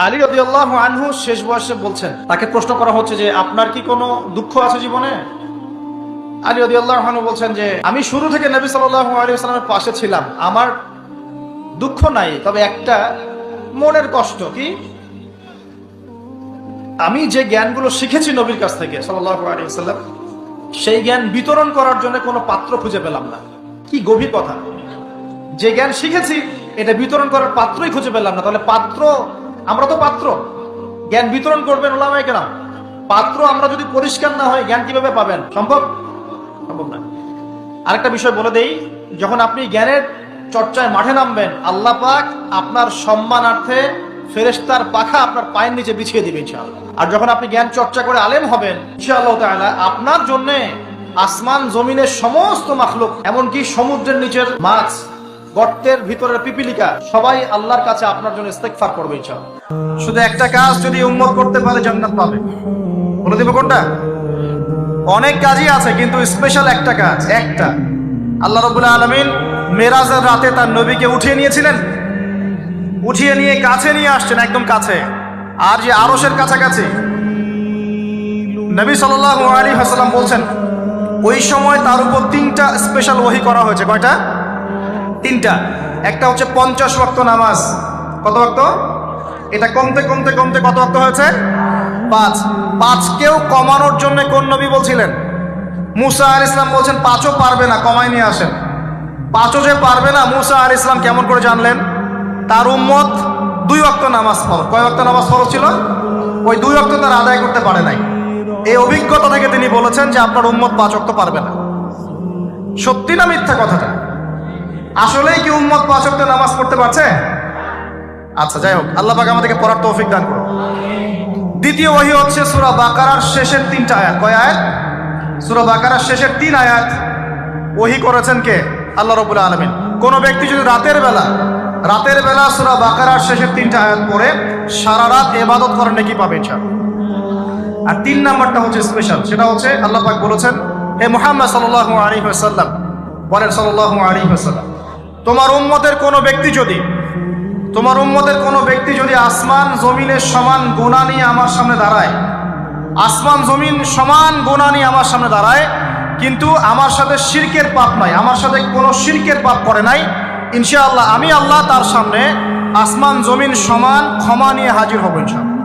আলী রাদিয়াল্লাহু আনহু শেষ বয়সে বলছেন, তাকে প্রশ্ন করা হচ্ছে যে আপনার কি কোনো দুঃখ আছে জীবনে? আলী রাদিয়াল্লাহু আনহু বলছেন যে আমি শুরু থেকে নবী সাল্লাল্লাহু আলাইহি ওয়াসাল্লামের পাশে ছিলাম, আমার দুঃখ নাই, তবে একটা মনের কষ্ট। কি? আমি যে জ্ঞানগুলো শিখেছি নবীর কাছ থেকে সাল্লাল্লাহু আলাইহি ওয়াসাল্লাম, সেই জ্ঞান বিতরণ করার জন্য কোনো পাত্র খুঁজে পেলাম না। কি গভীর কথা! যে জ্ঞান শিখেছি এটা বিতরণ করার পাত্রই খুঁজে পেলাম না। তাহলে পাত্র, আমরা তো পাত্র, জ্ঞান বিতরণ করবেন ওলামায়ে কেরাম। পাত্র আমরা যদি পরিষ্কার না হয় জ্ঞান কিভাবে পাবেন? সম্ভব না। আরেকটা বিষয় বলে দেই, যখন আপনি জ্ঞানের চর্চায় মাঠে নামবেন, আল্লাহ পাক আপনার সম্মানার্থে ফেরেশতার পাখা আপনার পায়ের নিচে বিছিয়ে দিবে ইনশাআল্লাহ। আর যখন আপনি জ্ঞান চর্চা করে আলেম হবেন ইনশাআল্লাহ তাআলা, আপনার জন্য আসমান জমিনের সমস্ত মাখলুক, এমনকি সমুদ্রের নিচের মাছ, গর্তের ভিতরের পিপিলিকা, সবাই আল্লাহর কাছে আপনার জন্য ইস্তেগফার করবে ইনশাআল্লাহ। শুধু একটা কাজ যদি উম্মত করতে পারে জান্নাত পাবে। বলে দিব কোনটা? অনেক কাজই আছে কিন্তু স্পেশাল একটা কাজ, একটা। আল্লাহ রাব্বুল আলামিন মেরাজের রাতে তার নবীকে উঠিয়ে নিয়েছিলেন, উঠিয়ে নিয়ে কাছে নিয়ে আসছেন, একদম কাছে, আর যে আরশের কাছাকাছি। নবী সাল্লাল্লাহু আলাইহি ওয়াসাল্লাম বলছেন ওই সময় তার উপর 3টা স্পেশাল ওহী করা হয়েছে। কয়টা? 3টা। একটা হচ্ছে 50 ওয়াক্ত নামাজ। কত ওয়াক্ত? এটা কমতে কমতে কমতে কত ওয়াক্ত হয়েছে? 5। 5কেও কমানোর জন্য কোন নবী বলছিলেন? মুসা আলাইহিস সালাম বলছেন 5ও পারবে না, কমায় নিয়ে আসেন। 5ও যে পারবে না, মুসা আলাইহিস সালাম কেমন করে জানলেন? তার উম্মত 2 ওয়াক্ত নামাজ ফরজ। কয় ওয়াক্ত নামাজ ফরজ ছিল? ওই 2 ওয়াক্ত তারা আদায় করতে পারে নাই। এই অভিজ্ঞতা থেকে তিনি বলেছেন যে আপনার উম্মত 5 ওয়াক্ত পারবে না। সত্যি না মিথ্যা কথাটা? আসলেই কি উম্মত 5 ওয়াক্ত নামাজ পড়তে পারছে? আচ্ছা, যাই হোক, আল্লাহ পাক আমাদেরকে পড়ার তৌফিক দান করুন। দ্বিতীয় ওহী হচ্ছে সূরা বাকারার শেষের 3টা আয়াত। কয় আয়াত? সূরা বাকারার শেষের 3 আয়াত ওহী করেছেন কে? আল্লাহ রাব্বুল আলামিন। কোন ব্যক্তি যদি রাতের বেলা সূরা বাকারার শেষের 3টা আয়াত পড়ে সারা রাত ইবাদত করার নেকি পাবে ইনশাআল্লাহ। আর 3 নাম্বারটা হচ্ছে স্পেশাল, সেটা হচ্ছে আল্লাহ পাক বলেছেন, হে মুহাম্মদ সাল্লাল্লাহু আলাইহি ওয়াসাল্লাম, বলেন সাল্লাল্লাহু আলাইহি ওয়াসাল্লাম, তোমার উম্মতের কোনো ব্যক্তি যদি আসমান জমিনের সমান গুনাহ নিয়ে আমার সামনে দাঁড়ায়, আসমান জমিন সমান গুনাহ নিয়ে আমার সামনে দাঁড়ায়, কিন্তু আমার সাথে শিরকের পাপ নাই, আমার সাথে কোনো শিরকের পাপ করে নাই, ইনশাআল্লাহ আমি আল্লাহ তার সামনে আসমান জমিন সমান ক্ষমা নিয়ে হাজির হব ইনশাআল্লাহ।